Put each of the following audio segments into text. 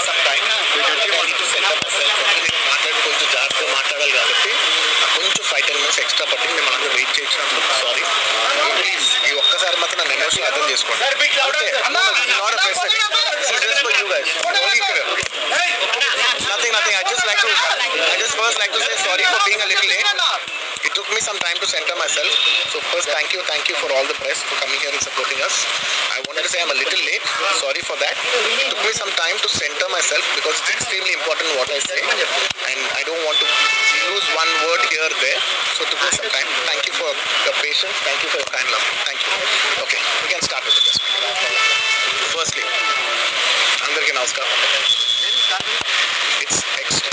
some time. I need to set up myself. మాట్లాడి కొంచెం జాగ్రత్తగా మాట్లాడాలి కాబట్టి కొంచెం 5-10 minutes ఎక్స్ట్రా పట్టింది. మేము అందరూ వెయిట్ చేయించినందుకు సారీ. ప్లీజ్ ఈ ఒక్కసారి మాత్రం నన్ను ఎమోషనల్ అర్థం చేసుకోండి. Nothing. I just first like to say sorry for being a little late. It took me some time to center myself. So first, thank you for all the press for coming here and supporting us. I wanted to say I'm a little late. Sorry for that. It took me some time to center myself because it's extremely important what I say, and I don't want to lose one word here or there. So it took me some time. Thank you for your patience. Thank you for your kind love. Thank you. Okay, we can start with the press. Firstly, అందరికీ నమస్కారం.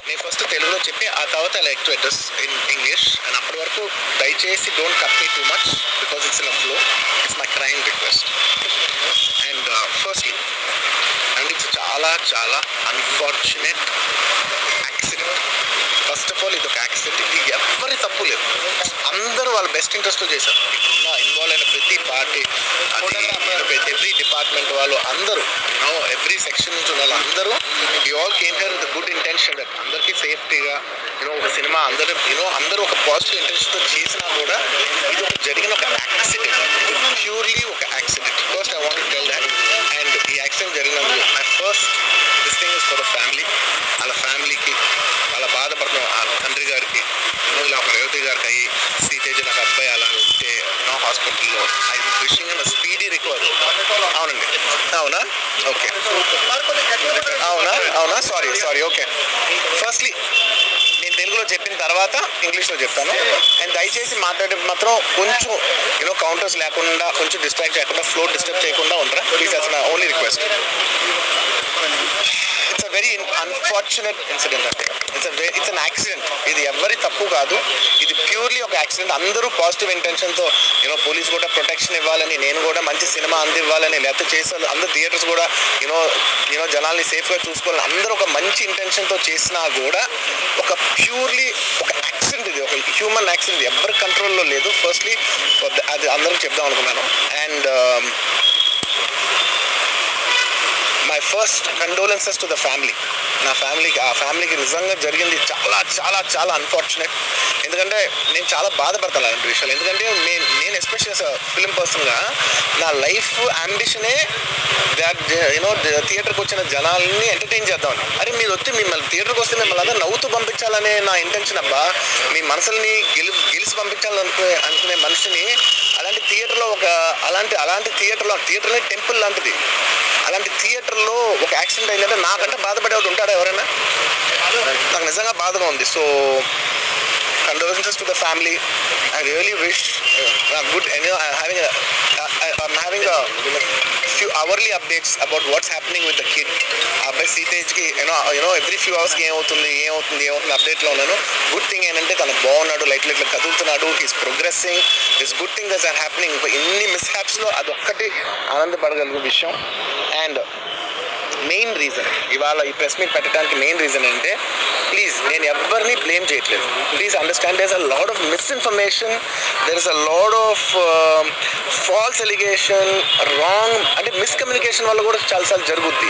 నేను first తెలుగులో చెప్పి ఆ తర్వాత I like to address in English. And అప్పటి వరకు దయచేసి don't cut me too much because it's in a flow. It's my crime request. And firstly and it's చాలా unfortunate accident. First of all ఇది ఒక యాక్సిడెంట్. ఇది ఎవరి తప్పు లేదు. అందరూ వాళ్ళ బెస్ట్ ఇంట్రెస్ట్తో చేశారు. ఇన్వాల్వ్ అయిన ప్రతి పార్టీ, అది ఎవ్రీ డిపార్ట్మెంట్ వాళ్ళు అందరూ, ఎవ్రీ సెక్షన్ నుంచి ఉన్న వాళ్ళు అందరూ we all came here with good intention that అందరికీ సేఫ్టీగా ఒక సినిమా అందరూ ఒక పాజిటివ్ ఇంటెన్షన్తో చేసినా కూడా ఇది ఒక జరిగిన ఒక యాక్సిడెంట్. ప్యూర్లీ ఒక accident. First I want to tell that. And ఈ యాక్సిడెంట్ జరిగినందుకు my first this thing is for the family. వాళ్ళ ఫ్యామిలీకి, వాళ్ళ బాధపడుతున్న ఆ తండ్రి గారికి, ఇలా ఒక రేవతి గారికి అయ్యి శ్రీతేజ నాకు అబ్బాయి అలా ఉంటే హాస్పిటల్లో I wishing and speedy recovery. అవునండి, అవునా? ఓకే, అవునా? సారీ. ఓకే, ఫస్ట్లీ నేను తెలుగులో చెప్పిన తర్వాత ఇంగ్లీష్లో చెప్తాను. అండ్ దయచేసి మాట్లాడే మాత్రం కొంచెం కౌంటర్స్ లేకుండా, కొంచెం డిస్ట్రాక్ట్ చేయకుండా, ఫ్లో డిస్టర్బ్ చేయకుండా ఉంటారా please. That's my only request. It's a very unfortunate incident అంటే. It's an accident. ఇది ఎవరి తప్పు కాదు. ఇది ప్యూర్లీ ఒక యాక్సిడెంట్. అందరూ పాజిటివ్ ఇంటెన్షన్తో పోలీస్ కూడా ప్రొటెక్షన్ ఇవ్వాలని, నేను కూడా మంచి సినిమా అందివ్వాలని, లేకపోతే చేసాను అందరూ థియేటర్స్ కూడా జనాల్ని సేఫ్గా చూసుకోవాలని అందరూ ఒక మంచి ఇంటెన్షన్తో చేసినా కూడా ఒక ప్యూర్లీ ఒక యాక్సిడెంట్. ఇది ఒక హ్యూమన్ యాక్సిడెంట్. ఎవరి కంట్రోల్లో లేదు. ఫస్ట్లీ అది అందరికి చెప్దాం అనుకున్నాను. And my first condolences to the family. నా ఫ్యామిలీకి నిజంగా జరిగింది చాలా అన్ఫార్చునేట్. ఎందుకంటే నేను చాలా బాధపడతాను అలాంటి విషయాలు. ఎందుకంటే నేను ఎస్పెషల్లీ ఫిలిం పర్సన్గా నా లైఫ్ అంబిషనే థియేటర్కి వచ్చిన జనాల్ని ఎంటర్టైన్ చేద్దామని. అరే మీరు మిమ్మల్ని థియేటర్కి వస్తే మిమ్మల్ని అందరూ నవ్వుతూ పంపించాలనే నా ఇంటెన్షన్ అబ్బా. మీ మనసుల్ని గెలిచి పంపించాలనుకునే మనిషిని అలాంటి థియేటర్లో అలాంటి థియేటర్లో టెంపుల్ లాంటిది. అలాంటి థియేటర్లో ఒక యాక్సిడెంట్ అయిందంటే నాకంటే బాధపడేవాడు ఉంటాడా ఎవరైనా? నాకు నిజంగా బాధగా ఉంది. So condolences to the family. I really wish good. I'm having a few hourly updates about what's happening with the kid. Abhay Sitej ki every few hours ki ఏమవుతుంది అప్డేట్లో ఉన్నాను. గుడ్ థింగ్ ఏంటంటే తను బాగున్నాడు, లైట్ కదులుతున్నాడు, he's progressing. This good thing that's are happening. ఇన్ని మిస్హ్యాప్స్లో అదొక్కటి ఆనందపడగలిగే విషయం. అండ్ మెయిన్ రీజన్ ఇవాళ ఈ ప్రెస్ మీట్ పెట్టడానికి మెయిన్ రీజన్ అంటే, ప్లీజ్ నేను ఎవరిని బ్లేమ్ చేయట్లేదు. Please understand there is a lot of misinformation, there is a lot of false allegation, wrong అంటే మిస్కమ్యూనికేషన్ వల్ల కూడా చాలాసార్లు జరుగుద్ది.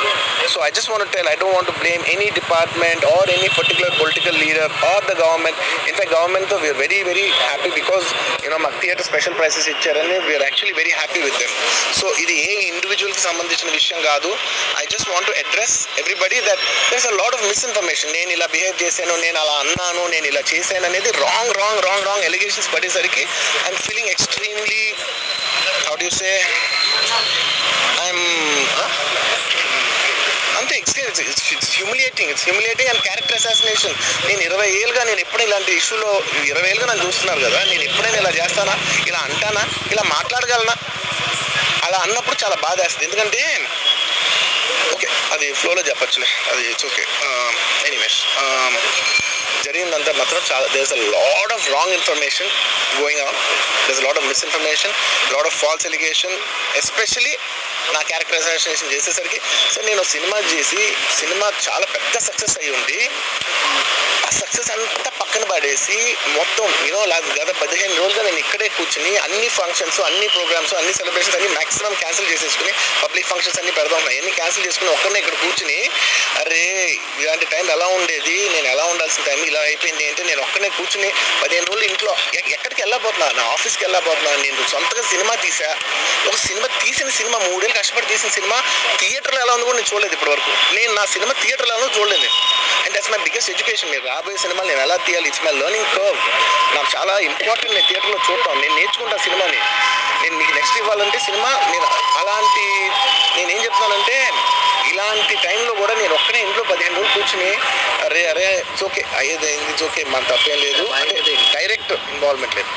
So I just want to tell, I don't want to blame any department or any particular political leader or the government. In fact గవర్నమెంట్తో we are very very happy because మాకు theatre special prices ఇచ్చారని we are actually very happy with them. So ఇది ఏ ఇండివిజువల్కి సంబంధించిన విషయం కాదు. I just want to address everybody that there is a lot of misinformation. నేను ఇలా బిహేవ్ చేశాను, నేను అలా అన్నాను, నేను ఇలా చేశాను అనేది రాంగ్ ఎలిగేషన్స్ పడేసరికి I'm feeling extremely, how do you say, అంతే it's humiliating and character assassination. నేను 20 ఏళ్ళుగా నేను ఎప్పుడు ఇలాంటి ఇష్యూలో 20 ఏళ్ళుగా నన్ను చూస్తున్నారు కదా, నేను ఎప్పుడైనా ఇలా చేస్తానా, ఇలా అంటానా, ఇలా మాట్లాడగలనా? అలా అన్నప్పుడు చాలా బాధ వేస్తుంది. ఎందుకంటే ఓకే అది ఫ్లోలో చెప్పచ్చులే, అది ఇట్స్ ఓకే. ఎనీవేస్ జరిగిందంతా మాత్రం చాలా there is a lot of wrong information going on. There is a lot of misinformation, lot of false allegation, especially నా క్యారెక్టర్ అసోసియేషన్ చేసేసరికి సార్ నేను సినిమా చేసి సినిమా చాలా పెద్ద సక్సెస్ అయ్యి ఉండి ఆ సక్సెస్ అంతా పక్కన పడేసి మొత్తం గత 15 రోజులుగా నేను ఇక్కడే కూర్చుని అన్ని ఫంక్షన్స్, అన్ని ప్రోగ్రామ్స్, అన్ని సెలబ్రేషన్స్ అన్ని మ్యాక్సిమం క్యాన్సిల్ చేసేసుకుని పబ్లిక్ ఫంక్షన్స్ అన్ని పెడదాం ఉన్నాయి, అన్ని క్యాన్సిల్ చేసుకుని ఒక్కనే ఇక్కడ కూర్చుని అరే ఇలాంటి టైం ఎలా ఉండేది, నేను ఎలా ఉండాల్సిన టైం ఇలా అయిపోయింది అంటే నేను ఒక్కనే కూర్చుని 15 రోజులు ఇంట్లో ఎక్కడికి వెళ్ళబోతున్నా, నా ఆఫీస్కి వెళ్ళబోతున్నా. నేను సొంతగా సినిమా తీసా, ఒక సినిమా తీసిన సినిమా 3 ఏళ్ళు కష్టపడి తీసిన సినిమా థియేటర్లో ఎలా ఉందో కూడా నేను చూడలేదు ఇప్పటివరకు. నేను నా సినిమా థియేటర్లో ఎలా చూడలేదు. And that's my biggest education. మీరు రాబోయే సినిమాలు నేను ఎలా తీయాలి, ఇట్స్ మై లెర్నింగ్ కర్వ్. నాకు చాలా ఇంపార్టెంట్ నేను థియేటర్లో చూడటం, నేను నేర్చుకుంటాను సినిమాని. నేను మీకు నెక్స్ట్ ఇవ్వాలంటే సినిమా నేను అలాంటి నేనేం చెప్తున్నానంటే ఇలాంటి టైంలో కూడా నేను ఒక్కనే ఇంట్లో 15 రోజులు కూర్చుని అరే ఇట్స్ ఓకే అయ్యేది ఇట్స్ ఓకే మన తప్పేం లేదు అంటే డైరెక్ట్ ఇన్వాల్వ్మెంట్ లేదు.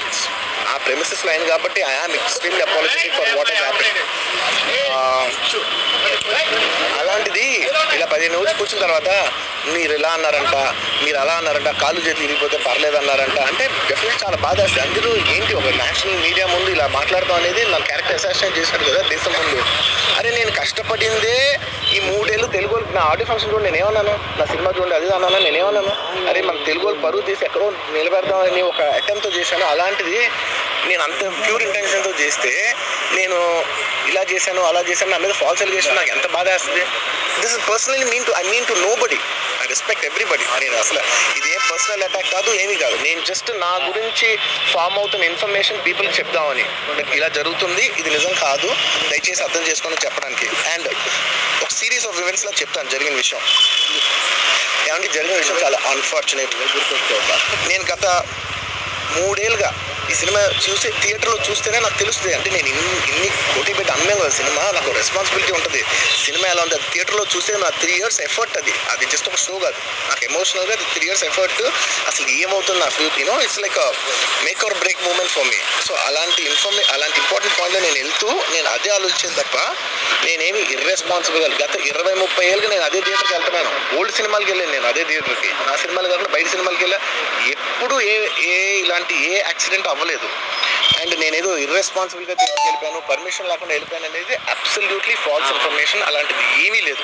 ఆ ప్రెమిసెస్లో అయింది కాబట్టి I am extremely apologetic for what has happened. అలాంటిది ఇలా 15 రోజులు కూర్చున్న తర్వాత మీరు ఇలా అన్నారంట, మీరు అలా అన్నారంట, కాళ్ళు చేతులు ఇరిగిపోతే పర్లేదు అన్నారంట అంటే డెఫినెట్లీ చాలా బాధ వస్తుంది. అందరూ ఏంటి ఒక నేషనల్ మీడియా ముందు ఇలా మాట్లాడతాం అనేది నా క్యారెక్టర్ అసాసినేట్ చేశాడు కదా దేశం ముందు. అరే నేను కష్టపడిందే ఈ 3 ఏళ్ళు తెలుగు నా ఆడియో ఫంక్షన్ చూడండి నేనేమన్నాను, నా సినిమా చూడండి అది అన్నాను నేనేమన్నాను, అరే మన తెలుగు పరువు తీసి ఎక్కడో నిలబెడదామని ఒక అటెంప్ట్తో చేశాను. అలాంటిది నేను అంత ప్యూర్ ఇంటెన్షన్తో చేస్తే నేను ఇలా చేశాను అలా చేశాను నా మీద ఫాల్స్ ఎలిగేషన్ నాకు ఎంత బాధ వేస్తుంది. This is personally I mean to nobody, I respect everybody. నేను అసలు ఇది ఏం పర్సనల్ అటాక్ కాదు, ఏమీ కాదు. నేను జస్ట్ నా గురించి ఫామ్ అవుతున్న ఇన్ఫర్మేషన్ పీపుల్కి చెప్దామని, ఇలా జరుగుతుంది ఇది నిజం కాదు దయచేసి అర్థం చేసుకొని చెప్పడానికి. అండ్ ఒక సిరీస్ ఆఫ్ ఈవెంట్స్లో చెప్తాను జరిగిన విషయం. ఏమంటే జరిగిన విషయం చాలా అన్ఫార్చునేట్. నేను గత 3 ఏళ్ళుగా ఈ సినిమా చూసి థియేటర్లో చూస్తేనే నాకు తెలుస్తుంది. అంటే నేను ఇన్ని కోటి పెట్టి అమ్మాం కదా సినిమా, నాకు రెస్పాన్సిబిలిటీ ఉంటుంది. సినిమా ఎలా ఉంది అది థియేటర్లో చూస్తే నా 3 years ఎఫర్ట్, అది జస్ట్ ఒక షో కాదు. నాకు ఎమోషనల్గా అది 3 years ఎఫర్ట్. అసలు ఏమవుతుంది నా future it's like make or break moment for me. So అలాంటి ఇంపార్టెంట్ పాయింట్లో నేను వెళ్తూ నేను అదే ఆలోచించాను తప్ప నేనేమి ఇర్రెస్పాన్సిబుల్గా గత 20-30 ఏళ్ళుగా నేను అదే థియేటర్కి వెళ్తున్నాను. ఓల్డ్ సినిమాలకి వెళ్ళాను నేను అదే థియేటర్కి, నా సినిమాలు కాకుండా బయట సినిమాలకి వెళ్ళా. ఎప్పుడు ఇలాంటి ఏ యాక్సిడెంట్ అవ్వలేదు. అండ్ నేనేదో ఇర్రెస్పాన్సిబుల్గా థియేటర్కి వెళ్ళిపోయాను, పర్మిషన్ లేకుండా వెళ్ళిపోయాను అనేది అబ్సల్యూట్లీ ఫాల్స్ ఇన్ఫర్మేషన్. అలాంటిది ఏమీ లేదు.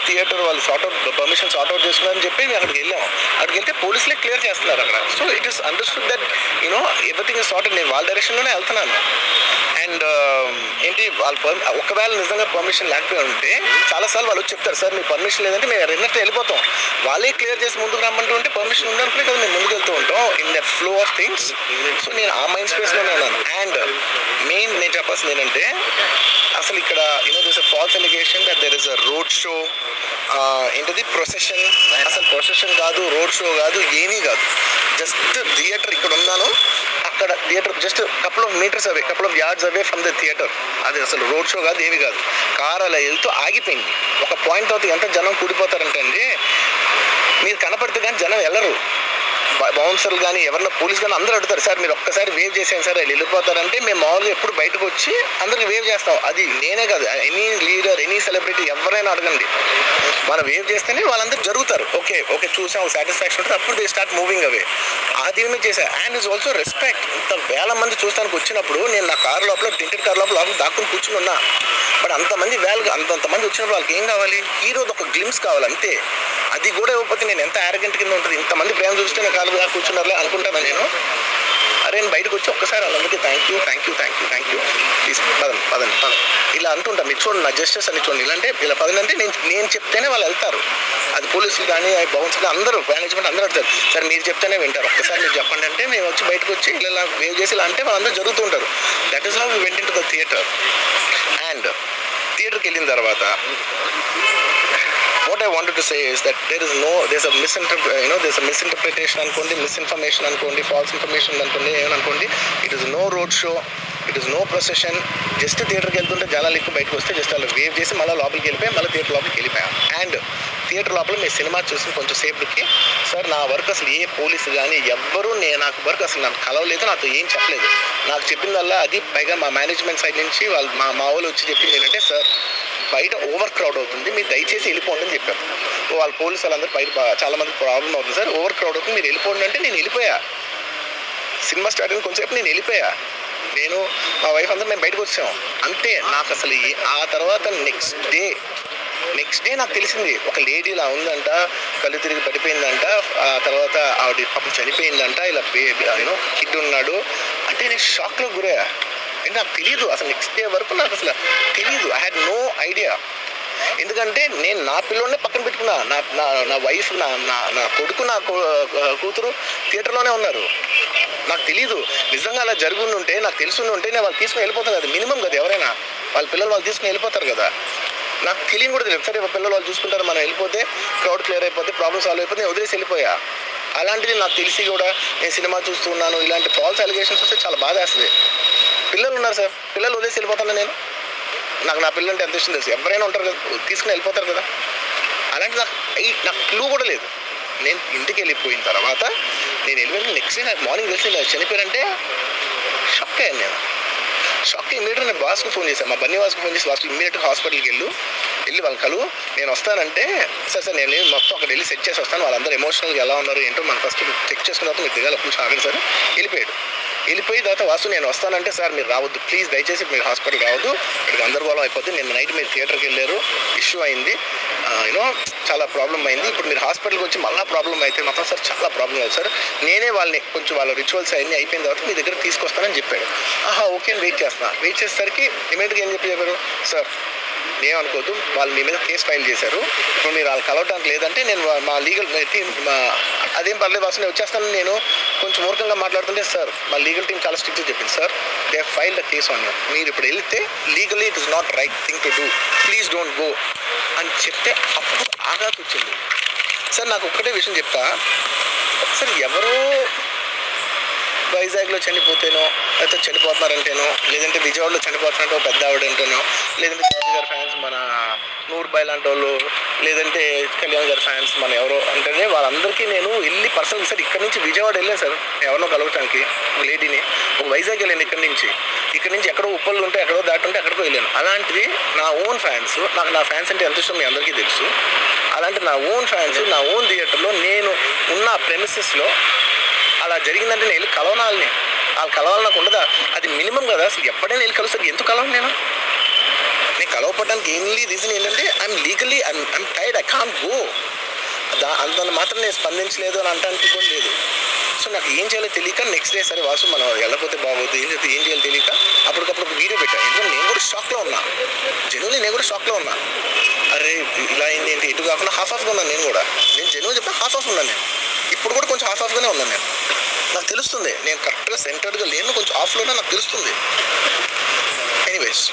థియేటర్ వాళ్ళు పర్మిషన్ సార్ట్అవుట్ చేసుకున్నారని చెప్పి మేము అక్కడికి వెళ్ళాము. అక్కడికి వెళ్తే పోలీసులే క్లియర్ చేస్తున్నారు అక్కడ. So it is understood that everything is sorted. నేను వాళ్ళ డైరెక్షన్లోనే వెళ్తున్నాను. అండ్ ఏంటి వాళ్ళు ఒకవేళ నిజంగా పర్మిషన్ లేకపోయి ఉంటే చాలాసార్లు వాళ్ళు చెప్తారు సార్ మీకు పర్మిషన్ లేదంటే మేము రెండంటే వెళ్ళిపోతాం, వాళ్ళే క్లియర్ చేసి ముందుకు రమ్మంటూ ఉంటే పర్మిషన్ ఉందనుకునే కదా మేము ముందుకు వెళ్తూ ఉంటాం in the flow of things. So నేను ఆ మైండ్ స్పేస్లోనే ఉన్నాను. అండ్ మెయిన్ నేను చెప్పాల్సింది ఏంటంటే అసలు ఇక్కడ this a false allegation that there is a road show, ఏంటది ప్రొసెషన్. అసలు ప్రొసెషన్ కాదు, రోడ్ షో కాదు, ఏమీ కాదు. జస్ట్ థియేటర్ ఇక్కడ ఉన్నాను, అక్కడ theatre just couple of metres away, couple of yards away from the theatre. అది అసలు రోడ్ షో కాదు, ఏమీ కాదు. కార్ అలా వెళ్తూ ఆగిపోయింది. ఒక పాయింట్ తర్వాత ఎంత జనం కూడిపోతారంటే అండి, మీరు కనపడితే కానీ జనం వెళ్ళరు. బౌన్సర్లు కానీ ఎవరన్నా పోలీస్ కానీ అందరూ అడుగుతారు సార్ మీరు ఒక్కసారి వేవ్ చేసాను సార్ వాళ్ళు వెళ్ళిపోతారంటే మేము మామూలుగా ఎప్పుడు బయటకు వచ్చి అందరికి వేవ్ చేస్తాం. అది నేనే కాదు, ఎనీ లీడర్ ఎనీ సెలబ్రిటీ ఎవరైనా అడగండి, మనం వేవ్ చేస్తేనే వాళ్ళందరూ జరుగుతారు. ఓకే చూసాం సాటిస్ఫాక్షన్ ఉంటుంది, అప్పుడు దే స్టార్ట్ మూవింగ్ అవే. అది మీద చేశా. And is also respect. ఇంత వేల మంది చూస్తానికి వచ్చినప్పుడు నేను నా కారు లోపల టింటెడ్ కార్ లోపల దాక్కుని కూర్చుని ఉన్నా. బట్ అంతమంది అంతమంది వచ్చినప్పుడు వాళ్ళకి ఏం కావాలి, ఈరోజు ఒక గ్లిమ్స్ కావాలి అంతే. అది కూడా ఇవ్వకపోతే నేను ఎంత యారగెంట్ కింద ఉంటుంది. ఇంతమంది ప్రేమ చూస్తే నా కాలు కూర్చున్నారులే అనుకుంటాను నేను. అరే నేను బయటకు వచ్చి ఒక్కసారి వాళ్ళందరికీ థ్యాంక్ యూ ప్లీజ్ పదండి ఇలా అంటుంటా. మీరు చూడండి నా జస్టిస్ అని చూడండి. ఇలాంటే ఇలా పదండి అంటే నేను చెప్తేనే వాళ్ళు వెళ్తారు. అది పోలీసులు కానీ బౌన్సర్లు అందరూ మేనేజ్మెంట్ అందరూ అడుగుతారు సార్ మీరు చెప్తేనే వింటారు, ఒక్కసారి మీరు చెప్పండి అంటే మేము వచ్చి బయటకు వచ్చి ఇలా వేవ్ చేసి ఇలా అంటే వాళ్ళందరూ జరుగుతుంటారు. That is how we went into the theatre. And థియేటర్కి వెళ్ళిన తర్వాత what I wanted to say is that there's a misinterpretation అనుకోండి, మిస్ఇన్ఫర్మేషన్ అనుకోండి, ఫాల్స్ ఇన్ఫర్మేషన్ అనుకోండి, ఏమనుకోండి. It is no road show, it is no procession. Just థియేటర్కి వెళ్తుంటే జనాలు ఎక్కువ బయటకు వస్తే జస్ట్ అలా వేవ్ చేసి మళ్ళీ లోపలికి వెళ్ళిపోయి మళ్ళీ థియేటర్ లోపలికి వెళ్ళిపోయాం. అండ్ థియేటర్ లోపల మీ సినిమా చూసి కొంచెం సేపటికి సార్ నా వర్క్ అసలు ఏ పోలీసు కానీ ఎవ్వరూ నాకు వర్క్ అసలు నాకు కలవలేదు, నాతో ఏం చెప్పలేదు. నాకు చెప్పిందల్లా అది పైగా మా మేనేజ్మెంట్ సైడ్ నుంచి వాళ్ళు మా వాళ్ళు వచ్చి చెప్పింది ఏంటంటే సార్ బయట ఓవర్ క్రౌడ్ అవుతుంది మీరు దయచేసి వెళ్ళిపోండి అని చెప్పారు. వాళ్ళ పోలీసు వాళ్ళందరూ బయట చాలా మంది ప్రాబ్లం అవుతుంది సార్, ఓవర్ క్రౌడ్ అవుతుంది మీరు వెళ్ళిపోండి అంటే నేను వెళ్ళిపోయా. సినిమా స్టార్ట్ అయిన కొంచెంసేపు నేను వెళ్ళిపోయా. నేను మా వైఫ్ అందరూ మేము బయటకు వచ్చాము అంతే. నాకు అసలు ఆ తర్వాత నెక్స్ట్ డే నాకు తెలిసింది ఒక లేడీ ఇలా ఉందంట, కళ్ళు తిరిగి పడిపోయిందంట, ఆ తర్వాత ఆవిడ పాపం చనిపోయిందంట, ఇలా కిడ్ ఉన్నాడు అంటే నేను షాక్లో గురయ్యా. అంటే నాకు తెలియదు అసలు, నెక్స్ట్ డే వరకు నాకు అసలు తెలియదు. I had no idea. ఎందుకంటే నేను నా పిల్లోనే పక్కన పెట్టుకున్నా, నా వైఫ్, నా కొడుకు, నా కూతురు థియేటర్లోనే ఉన్నారు. నాకు తెలీదు. నిజంగా అలా జరుగుండి ఉంటే, నాకు తెలుసుండి ఉంటే నేను వాళ్ళు తీసుకుని వెళ్ళిపోతాను కదా, మినిమం కదా. ఎవరైనా వాళ్ళ పిల్లలు వాళ్ళు తీసుకుని వెళ్ళిపోతారు కదా. నాకు తెలియని కూడా తెలియదు. సరే పిల్లలు వాళ్ళు చూసుకుంటారు, మనం వెళ్ళిపోతే క్రౌడ్ క్లియర్ అయిపోతే, ప్రాబ్లమ్ సాల్వ్ అయిపోతే నేను వదిలేసి వెళ్ళిపోయా. అలాంటిది నాకు తెలిసి కూడా నేను సినిమా చూస్తున్నాను, ఇలాంటి ఫాల్స్ అలిగేషన్స్ వస్తే చాలా బాధ వేస్తుంది. పిల్లలు ఉన్నారు సార్, పిల్లలు వదిలేసి వెళ్ళిపోతాను నేను. నాకు నా పిల్లలు అంటే ఎంత ఇష్టం తెలుసు. ఎవరైనా ఉంటారు కదా, తీసుకుని వెళ్ళిపోతారు కదా. అలాంటి నాకు క్లూ కూడా లేదు. నేను ఇంటికి వెళ్ళిపోయిన తర్వాత నేను వెళ్ళిపోయిన నెక్స్ట్ డే నాకు మార్నింగ్ తెలిసి ఇలా చనిపోయారంటే షాక్ అయ్యాను నేను. షాక్ ఇమీడియట్గా నేను బాస్కి ఫోన్ చేశాను, మా బన్నీ వాస్కి ఫోన్ చేసి వాస్కి ఇమీడియట్గా హాస్పిటల్కి వెళ్ళి వాళ్ళ కలువు, నేను వస్తానంటే సార్ నేను మొత్తం అక్కడ వెళ్ళి సెట్ చేసి వస్తాను, వాళ్ళందరూ ఎమోషనల్గా ఎలా ఉన్నారు ఏంటో మనం ఫస్ట్ చెక్ చేసుకున్న తర్వాత మీరు దిగాలి కొంచెం ఆగండి సార్. వెళ్ళిపోయిన తర్వాత వాసు నేను వస్తానంటే సార్ మీరు రావద్దు ప్లీజ్, దయచేసి మీరు హాస్పిటల్కి రావద్దు, ఇక్కడ గందరగోళం అయిపోద్ది, నిన్న నైట్ మీరు థియేటర్కి వెళ్ళారు, ఇష్యూ అయింది, చాలా ప్రాబ్లం అయింది, ఇప్పుడు మీరు హాస్పిటల్కి వచ్చి మళ్ళీ ప్రాబ్లం అయితే మాత్రం సార్ చాలా ప్రాబ్లం అవుతుంది సార్, నేనే వాళ్ళని కొంచెం వాళ్ళ రిచువల్స్ అన్నీ అయిపోయిన తర్వాత మీ దగ్గర తీసుకొస్తానని చెప్పాడు. ఓకే అని వెయిట్ చేసేసరికి ఇమీడియట్గా ఏం చెప్పారు, సార్ ఏమనుకోవద్దు, వాళ్ళు మీ మీద కేసు ఫైల్ చేశారు, ఇప్పుడు మీరు వాళ్ళు కలవడానికి లేదంటే నేను మా లీగల్ టీం అదేం పర్లేదు వాసు నేను వచ్చేస్తాను, నేను కొంచెం మూర్ఖంగా మాట్లాడుతుంటే సార్ మా లీగల్ టీం చాలా స్ట్రిక్ట్గా చెప్పింది sir, they file the case on you, మీరు ఇప్పుడు వెళ్తే legally it is not right thing to do, please don't go అని చెప్తే అప్పుడు ఆఘాత్ వచ్చింది సార్. నాకు ఒక్కటే విషయం చెప్తా సార్, ఎవరో వైజాగ్లో చనిపోతేనో, లేకపోతే చనిపోతున్నారంటేనో, లేదంటే విజయవాడలో చనిపోతున్నట్టు పెద్ద ఆవిడంటేనో, లేదంటే జార్జి గారి ఫ్యాన్స్ మన నూర్బాయ్ లాంటి వాళ్ళు, లేదంటే కళ్యాణ్ గారి ఫ్యాన్స్ మన ఎవరో అంటేనే వాళ్ళందరికీ నేను వెళ్ళి పర్సనల్ సార్ ఇక్కడ నుంచి విజయవాడ వెళ్ళాను సార్ ఎవరినో కలవటానికి, ఒక లేడీని, ఒక వైజాగ్ వెళ్ళాను ఇక్కడ నుంచి ఎక్కడో ఉప్పళ్ళు ఉంటే ఎక్కడో దాటుంటే ఎక్కడికో వెళ్ళాను. అలాంటిది నా ఓన్ ఫ్యాన్స్, నాకు నా ఫ్యాన్స్ అంటే ఎంత ఇష్టం మీ అందరికీ తెలుసు, అలాంటి నా ఓన్ ఫ్యాన్స్ నా ఓన్ థియేటర్లో నేను ఉన్న ప్రెమిసెస్లో అలా జరిగిందంటే నేను వెళ్ళి కలవనాలని, వాళ్ళు కలవాలి నాకు ఉండదా, అది మినిమం కదా. అసలు ఎప్పుడైనా వెళ్ళి కలుస్తారు, ఎందుకు కలవను నేను కలవపడడానికి ఏంటి రీజన్ ఏంటంటే I'm legally I'm tired, I can't go. అంత మాత్రం నేను స్పందించలేదు అని అంటానికి కూడా లేదు. సో నాకు ఏం చేయాలో తెలియక నెక్స్ట్ డే సరే వాసు మనం వెళ్ళకపోతే బాగోదు, ఏం చేయాలో తెలియక అప్పటికప్పుడు వీడియో పెట్టాను. ఎందుకంటే నేను కూడా షాక్లో ఉన్నా, జెన్యున్లీ నేను కూడా షాక్లో ఉన్నా. అరే ఇలా అయింది ఏంటి, ఎటు కాకుండా హాఫ్గా ఉన్నాను నేను కూడా, నేను జెన్యున్ చెప్పిన హాఫ్ ఉన్నాను నేను, ఇప్పుడు కూడా కొంచెం హాఫ్గానే ఉన్నాను నేను. నాకు తెలుస్తుంది నేను కరెక్ట్గా సెంటర్డ్గా లేను, కొంచెం ఆఫ్లోనే నాకు తెలుస్తుంది. ఎనీవేస్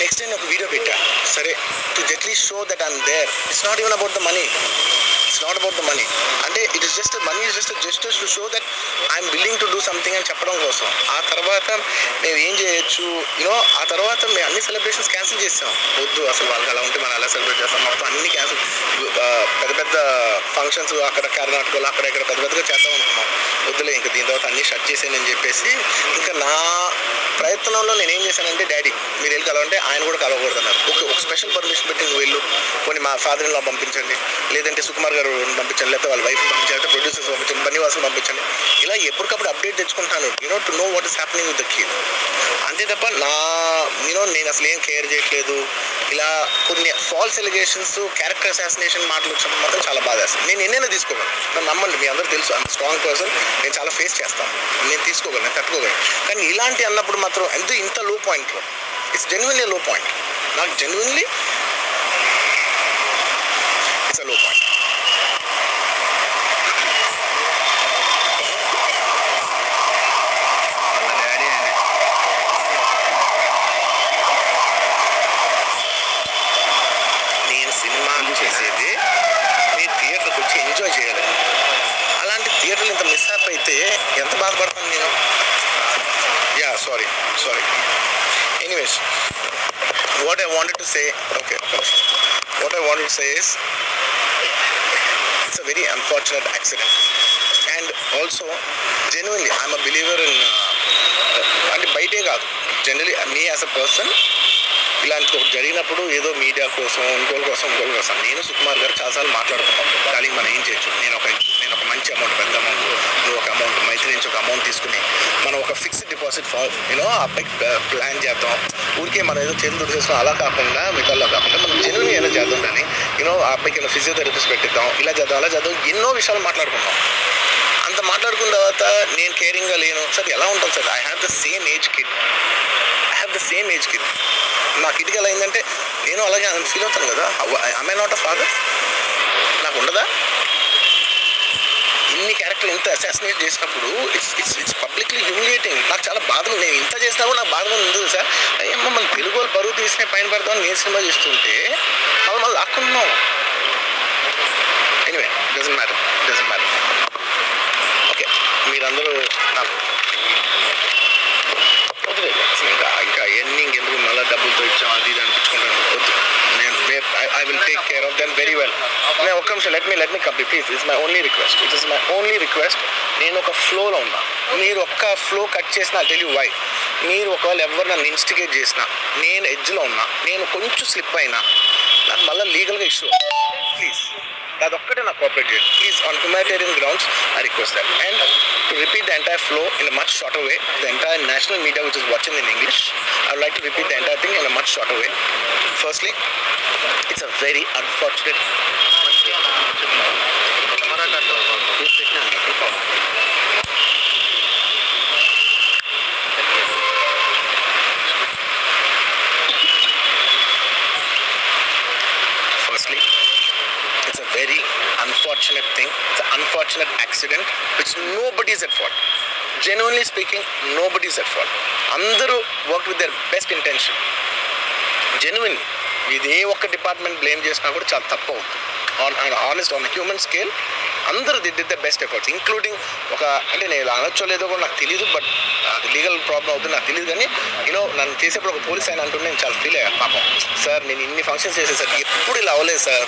నెక్స్ట్ డే ఒక వీడియో పెట్టా సరే, to at least show that I'm there. It's not even about the money, అంటే it is just money is just to show that I'm willing to do something అని చెప్పడం కోసం. ఆ తర్వాత మేము ఏం చేయొచ్చు ఆ తర్వాత మేము అన్ని సెలబ్రేషన్స్ క్యాన్సిల్ చేసాం. వద్దు అసలు వాళ్ళకి అలా ఉంటే మనం అలా సెలబ్రేట్ చేస్తాం, మొత్తం అన్ని క్యాన్సిల్, పెద్ద ఫంక్షన్స్ అక్కడ కర్ణాటకలో అక్కడ ఇక్కడ పెద్దగా చేద్దాం అనుకున్నాం. వద్దులే ఇంకా దీని తర్వాత అన్ని షట్ చేసానని చెప్పేసి ఇంకా నా ప్రయత్నంలో నేను ఏం చేశానంటే, డాడీ మీరు వెళ్ళి కలవంటే ఆయన కూడా కలవకూడదు అన్నారు. ఒక స్పెషల్ పర్మిషన్ పెట్టి నువ్వు వెళ్ళు, కొన్ని మా ఫాదర్ ఇన్ లా పంపించండి, లేదంటే సుకుమార్ గారు పంపించండి, లేకపోతే వాళ్ళ వైఫ్ పంపించండి, లేకపోతే ప్రొడ్యూసర్స్ పంపించండి, బన్నీవాసులు పంపించండి, ఇలా ఎప్పటికప్పుడు అప్డేట్ తెచ్చుకుంటాను to know what is happening with the kid. అంతే తప్ప నేను అసలు ఏం కేర్ చేయట్లేదు. ఇలా కొన్ని ఫాల్స్ ఎలిగేషన్స్, క్యారెక్టర్ అసాసినేషన్ మాటలు వచ్చినప్పుడు మాత్రం చాలా బాధ వేస్తుంది. నేను ఎన్నైనా తీసుకోగలను, నన్ను నమ్మండి, మీ అందరూ తెలుసు అంత స్ట్రాంగ్ పర్సన్, నేను చాలా ఫేస్ చేస్తాను, నేను తీసుకోగలను, నేను తట్టుకోగలను. కానీ ఇలాంటి అన్నప్పుడు మాత్రం ఇంత లో పాయింట్లో, ఇట్స్ జెన్యున్లీ లో పాయింట్, నాకు జెన్యున్లీ ఇట్స్ అ లో పాయింట్. నేను సినిమా చేసేది మీరు థియేటర్కి వచ్చి ఎంజాయ్ చేయాలి. అలాంటి థియేటర్లు ఇంత మిస్ అప్ అయితే ఎంత బాధపడతాను నేను. Sorry. Anyways, what I wanted to say is, it's a very unfortunate accident, and also genuinely I'm a believer in అంటే బయటే కాదు, generally me as a person ఇలాంటి ఒకటి జరిగినప్పుడు ఏదో మీడియా కోసం ఇంకోటి కోసం నేను సుకుమార్ గారు చాలాసార్లు మాట్లాడుకున్నాం, కానీ మనం ఏం చేయొచ్చు. నేను ఒక మంచి అమౌంట్, పెద్ద అమౌంట్, నువ్వు ఒక అమౌంట్, మైత్రి నుంచి ఒక అమౌంట్ తీసుకుని మనం ఒక ఫిక్స్డ్ డిపాజిట్ ఆ అబ్బాయి ప్లాన్ చేద్దాం. ఊరికే మనం ఏదో చేతులు చేస్తాం అలా కాకుండా, మిగతాలో కాకుండా మనం జెన్యున్గా ఏదో చేద్దాం. కానీ ఆ అబ్బాయికి ఫిజియోథెరపిస్ట్ పెట్టిద్దాం, ఇలా చేద్దాం అలా చేద్దాం, ఎన్నో విషయాలు మాట్లాడుకున్నాం. అంత మాట్లాడుకున్న తర్వాత నేను కేరింగ్గా లేను సార్, ఎలా ఉంటాను sir? I have the same age kid. నా కిడ్కి ఎలా అయిందంటే నేను అలాగే ఫీల్ అవుతాను కదా. I not a father? నాకు ఉండదా? ఇన్ని క్యారెక్టర్ ఇంత అసాసినేట్ చేసినప్పుడు ఇట్స్ పబ్లిక్లీ హ్యూమిలియేటింగ్. నాకు చాలా బాధగా, నేను ఇంత చేసినా కూడా నాకు బాధగా ఉంది సార్. అయ్యమ్మ మన తెలుగు వాళ్ళు బరువు తీసిన పైన పడదామని నేను సినిమా చేస్తుంటే మళ్ళీ లాక్కుంటున్నాం. Anyway doesn't matter. ఓకే, మీరందరూ నాకు వదిలేదు అసలు. ఇంకా ఎన్ని ఇంకెందుకు మళ్ళీ డబ్బులతో ఇచ్చాం అది ఇది అనిపించుకుంటాను. వద్దు, నేను I will take care of them very well. నేను ఒక్క నిమిషం let me complete please. It's my only request. నేను ఒక ఫ్లోలో ఉన్నా, మీరు ఒక్క ఫ్లో కట్ చేసినా టెల్ యూ వై. మీరు ఒకవేళ ఎవరు నన్ను ఇన్స్టిగేట్ చేసినా, నేను ఎడ్జ్లో ఉన్నా, నేను కొంచెం స్లిప్ అయినా నాకు మళ్ళీ లీగల్గా ఇష్యూ. ప్లీజ్ అదొక్కటే నాకు కోఆపరేట్ చేయండి please. On humanitarian grounds I request that. And to repeat the entire flow in a much shorter way, the entire national media which is watching in English, I would like to repeat the entire thing in a much shorter way. Firstly, it's a very unfortunate. Unfortunate thing. It's an unfortunate accident which nobody is at fault. Genuinely speaking, nobody is at fault. Andaru worked with their best intention. Genuinely. ఇదే ఒక్క department blame చేసినా కూడా చాలా తప్పు అవుతుంది. Honest on human scale అందరూ did the best efforts, including అంటే నేను అనొచ్చో లేదో కూడా నాకు తెలియదు, బట్ అది లీగల్ ప్రాబ్లం అవుతుంది నాకు తెలియదు. కానీ నన్ను చేసేప్పుడు ఒక పోలీస్ ఆయన అంటుంటే నేను చాలా ఫీల్ అయ్యా. పాపం సార్ నేను ఇన్ని ఫంక్షన్స్ చేశాను సార్, ఎప్పుడు ఇలా అవ్వలేదు సార్,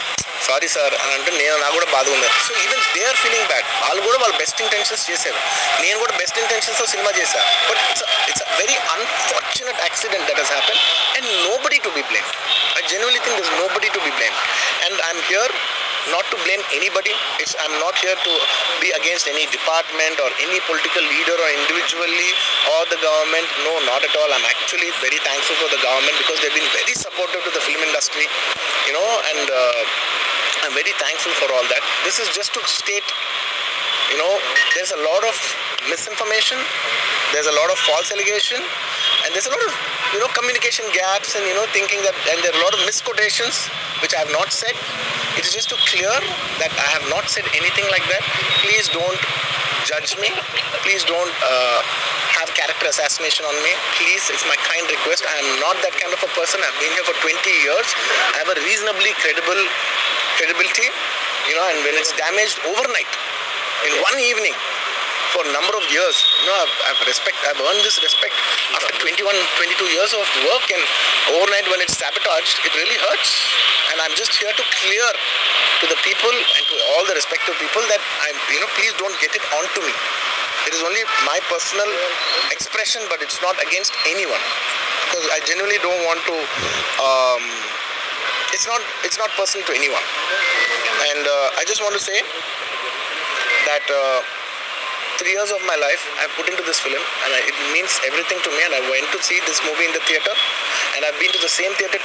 సారీ సార్ అని అంటే నాకు కూడా బాధ ఉంది. So even they are feeling bad. వాళ్ళు కూడా వాళ్ళ బెస్ట్ ఇంటెన్షన్స్ చేశారు, నేను కూడా బెస్ట్ ఇంటెన్షన్స్తో సినిమా చేశాను. But it's a very unfortunate accident that has happen and nobody to be blamed. I genuinely think there's nobody to be blamed, and I'm here not to blame anybody. I'm not here to be against any department or any political leader or individually or the government. No, not at all. I'm actually very thankful for the government because they've been very supportive to the film industry, and I'm very thankful for all that. This is just to state, there's a lot of misinformation, there's a lot of false allegation, and there's a lot of communication gaps and thinking that, and there are a lot of misquotations which I have not said. It is just to clear that I have not said anything like that. Please don't judge me. Please don't have character assassination on me. Please, it's my kind request. I am not that kind of a person. I've been here for 20 years. I have a reasonably credibility, and when it's damaged overnight in one evening for a number of years, I've earned this respect after 22 years of work, and overnight when it's sabotaged, it really hurts. And I'm just here to clear to the people and to all the respective people that please don't get it onto me. It is only my personal expression, but it's not against anyone, because I genuinely don't want to. It's not personal to anyone, and I just want to say that 3 years of my life I put into this film, and it means everything to me. And I went to see this movie in the theater, and I've been to the same theater